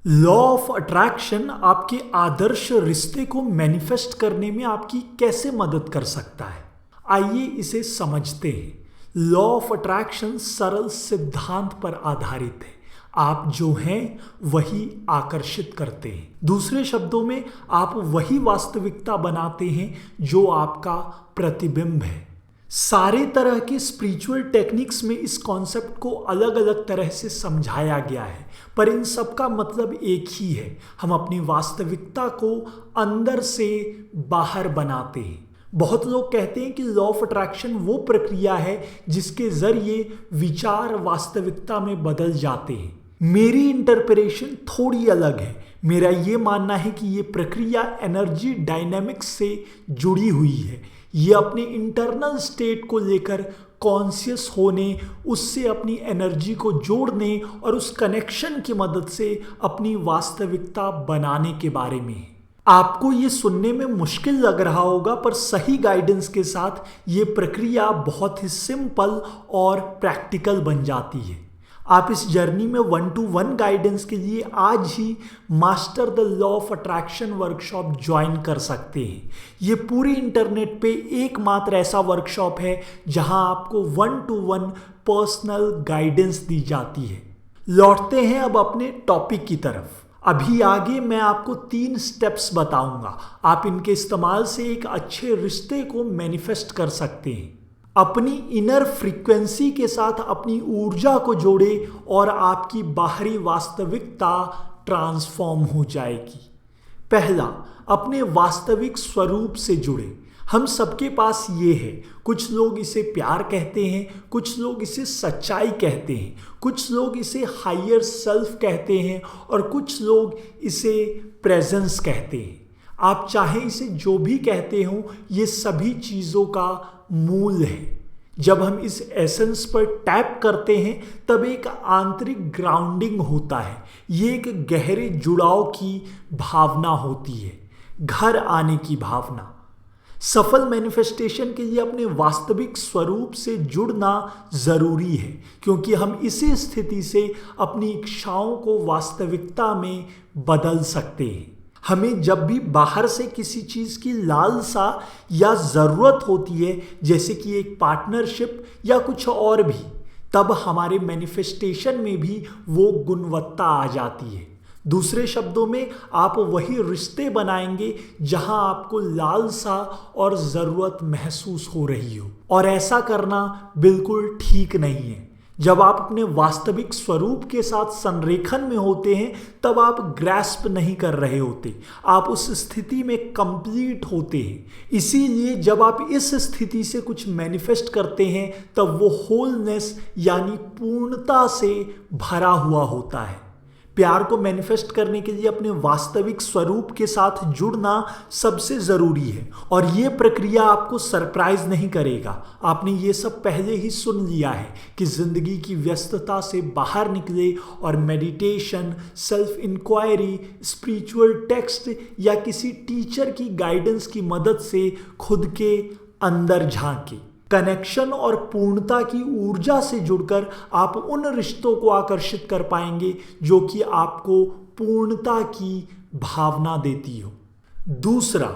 Law of attraction आपके आदर्श रिश्ते को मैनिफेस्ट करने में आपकी कैसे मदद कर सकता है, आइए इसे समझते हैं। लॉ ऑफ अट्रैक्शन सरल सिद्धांत पर आधारित है। आप जो हैं वही आकर्षित करते हैं। दूसरे शब्दों में, आप वही वास्तविकता बनाते हैं जो आपका प्रतिबिंब है। सारे तरह के स्पिरिचुअल टेक्निक्स में इस कॉन्सेप्ट को अलग अलग तरह से समझाया गया है, पर इन सब का मतलब एक ही है। हम अपनी वास्तविकता को अंदर से बाहर बनाते हैं। बहुत लोग कहते हैं कि लॉ ऑफ अट्रैक्शन वो प्रक्रिया है जिसके जरिए विचार वास्तविकता में बदल जाते हैं। मेरी इंटरप्रिटेशन थोड़ी अलग है। मेरा ये मानना है कि ये प्रक्रिया एनर्जी डायनामिक्स से जुड़ी हुई है। ये अपने इंटरनल स्टेट को लेकर कॉन्शियस होने, उससे एनर्जी एनर्जी को जोड़ने और उस कनेक्शन की मदद से अपनी वास्तविकता बनाने के बारे में है। आपको ये सुनने में मुश्किल लग रहा होगा, पर सही गाइडेंस के साथ ये प्रक्रिया बहुत ही सिंपल और प्रैक्टिकल बन जाती है। आप इस जर्नी में 1-to-1 गाइडेंस के लिए आज ही master the law of attraction workshop join कर सकते हैं। ये पूरे इंटरनेट पे एकमात्र ऐसा वर्कशॉप है जहां आपको 1-to-1 पर्सनल गाइडेंस दी जाती है। लौटते हैं अब अपने टॉपिक की तरफ। अभी आगे मैं आपको 3 स्टेप्स बताऊंगा। आप इनके इस्तेमाल से एक अच्छे रिश्ते को मैनिफेस्ट कर सकते हैं। अपनी इनर फ्रीक्वेंसी के साथ अपनी ऊर्जा को जोड़े और आपकी बाहरी वास्तविकता ट्रांसफॉर्म हो जाएगी। पहला, अपने वास्तविक स्वरूप से जुड़े। हम सबके पास ये है। कुछ लोग इसे प्यार कहते हैं, कुछ लोग इसे सच्चाई कहते हैं, कुछ लोग इसे हायर सेल्फ कहते हैं और कुछ लोग इसे प्रेजेंस कहते हैं। आप चाहे इसे जो भी कहते हो, ये सभी चीज़ों का मूल है। जब हम इस एसेंस पर टैप करते हैं तब एक आंतरिक ग्राउंडिंग होता है। ये एक गहरे जुड़ाव की भावना होती है, घर आने की भावना। सफल मैनिफेस्टेशन के लिए अपने वास्तविक स्वरूप से जुड़ना जरूरी है, क्योंकि हम इसी स्थिति से अपनी इच्छाओं को वास्तविकता में बदल सकते हैं। हमें जब भी बाहर से किसी चीज़ की लालसा या ज़रूरत होती है, जैसे कि एक पार्टनरशिप या कुछ और भी, तब हमारे मैनिफेस्टेशन में भी वो गुणवत्ता आ जाती है। दूसरे शब्दों में, आप वही रिश्ते बनाएंगे जहां आपको लालसा और ज़रूरत महसूस हो रही हो। और ऐसा करना बिल्कुल ठीक नहीं है। जब आप अपने वास्तविक स्वरूप के साथ संरेखन में होते हैं तब आप ग्रैस्प नहीं कर रहे होते, आप उस स्थिति में कंप्लीट होते हैं। इसीलिए जब आप इस स्थिति से कुछ मैनिफेस्ट करते हैं तब वो होलनेस यानी पूर्णता से भरा हुआ होता है। प्यार को मैनिफेस्ट करने के लिए अपने वास्तविक स्वरूप के साथ जुड़ना सबसे ज़रूरी है, और ये प्रक्रिया आपको सरप्राइज नहीं करेगा। आपने ये सब पहले ही सुन लिया है कि ज़िंदगी की व्यस्तता से बाहर निकले और meditation, self inquiry, spiritual text या किसी टीचर की गाइडेंस की मदद से खुद के अंदर झांके। कनेक्शन और पूर्णता की ऊर्जा से जुड़कर आप उन रिश्तों को आकर्षित कर पाएंगे जो कि आपको पूर्णता की भावना देती हो। दूसरा,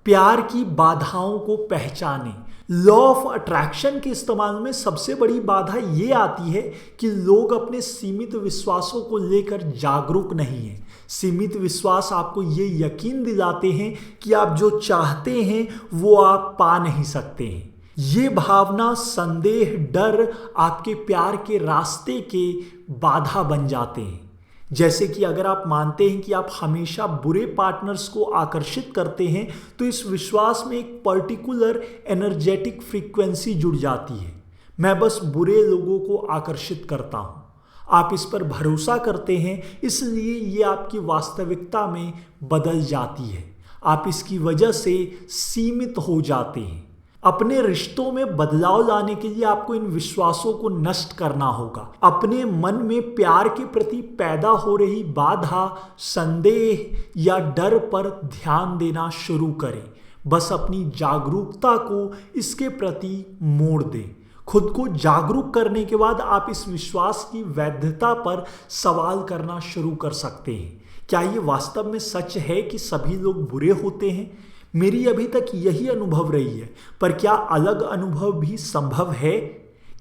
प्यार की बाधाओं को पहचानें। लॉ ऑफ अट्रैक्शन के इस्तेमाल में सबसे बड़ी बाधा ये आती है कि लोग अपने सीमित विश्वासों को लेकर जागरूक नहीं हैं। सीमित विश्वास आपको ये यकीन दिलाते हैं कि आप जो चाहते हैं वो आप पा नहीं सकते हैं। ये भावना, संदेह, डर आपके प्यार के रास्ते के बाधा बन जाते हैं। जैसे कि अगर आप मानते हैं कि आप हमेशा बुरे पार्टनर्स को आकर्षित करते हैं, तो इस विश्वास में एक पर्टिकुलर एनर्जेटिक फ्रीक्वेंसी जुड़ जाती है। मैं बस बुरे लोगों को आकर्षित करता हूँ। आप इस पर भरोसा करते हैं, इसलिए ये आपकी वास्तविकता में बदल जाती है। आप इसकी वजह से सीमित हो जाते हैं। अपने रिश्तों में बदलाव लाने के लिए आपको इन विश्वासों को नष्ट करना होगा। अपने मन में प्यार के प्रति पैदा हो रही बाधा, संदेह या डर पर ध्यान देना शुरू करें। बस अपनी जागरूकता को इसके प्रति मोड़ दें। खुद को जागरूक करने के बाद आप इस विश्वास की वैधता पर सवाल करना शुरू कर सकते हैं। क्या ये वास्तव में सच है कि सभी लोग बुरे होते हैं? मेरी अभी तक यही अनुभव रही है, पर क्या अलग अनुभव भी संभव है?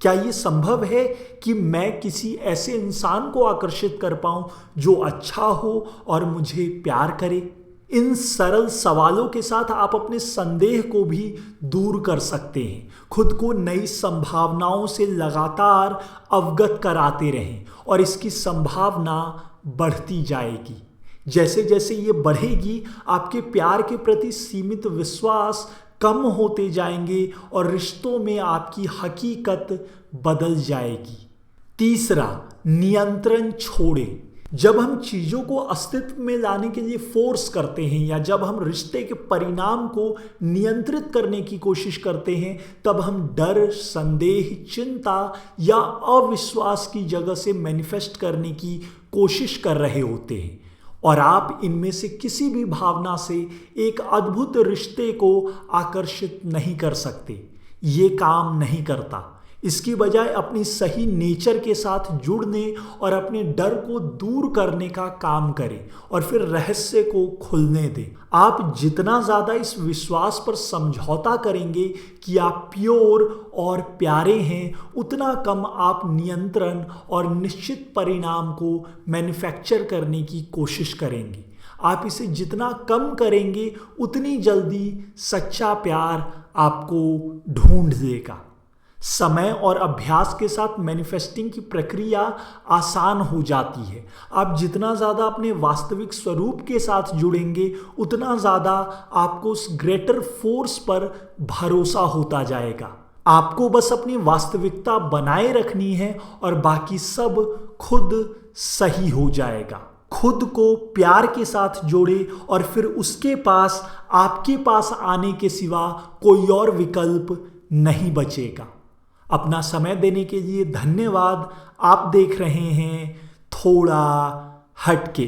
क्या ये संभव है कि मैं किसी ऐसे इंसान को आकर्षित कर पाऊं जो अच्छा हो और मुझे प्यार करे? इन सरल सवालों के साथ आप अपने संदेह को भी दूर कर सकते हैं। खुद को नई संभावनाओं से लगातार अवगत कराते रहें और इसकी संभावना बढ़ती जाएगी। जैसे जैसे ये बढ़ेगी, आपके प्यार के प्रति सीमित विश्वास कम होते जाएंगे और रिश्तों में आपकी हकीकत बदल जाएगी। तीसरा, नियंत्रण छोड़ें। जब हम चीज़ों को अस्तित्व में लाने के लिए फोर्स करते हैं या जब हम रिश्ते के परिणाम को नियंत्रित करने की कोशिश करते हैं, तब हम डर, संदेह, चिंता या अविश्वास की जगह से मैनिफेस्ट करने की कोशिश कर रहे होते हैं और आप इनमें से किसी भी भावना से एक अद्भुत रिश्ते को आकर्षित नहीं कर सकते। ये काम नहीं करता। इसकी बजाय अपनी सही नेचर के साथ जुड़ने और अपने डर को दूर करने का काम करें और फिर रहस्य को खुलने दें। आप जितना ज़्यादा इस विश्वास पर समझौता करेंगे कि आप प्योर और प्यारे हैं, उतना कम आप नियंत्रण और निश्चित परिणाम को मैन्युफैक्चर करने की कोशिश करेंगे। आप इसे जितना कम करेंगे, उतनी जल्दी सच्चा प्यार आपको ढूंढ लेगा। समय और अभ्यास के साथ मैनिफेस्टिंग की प्रक्रिया आसान हो जाती है। आप जितना ज़्यादा अपने वास्तविक स्वरूप के साथ जुड़ेंगे, उतना ज़्यादा आपको उस ग्रेटर फोर्स पर भरोसा होता जाएगा। आपको बस अपनी वास्तविकता बनाए रखनी है और बाकी सब खुद सही हो जाएगा। खुद को प्यार के साथ जोड़े और फिर उसके पास आपके पास आने के सिवा कोई और विकल्प नहीं बचेगा। अपना समय देने के लिए धन्यवाद। आप देख रहे हैं थोड़ा हटके।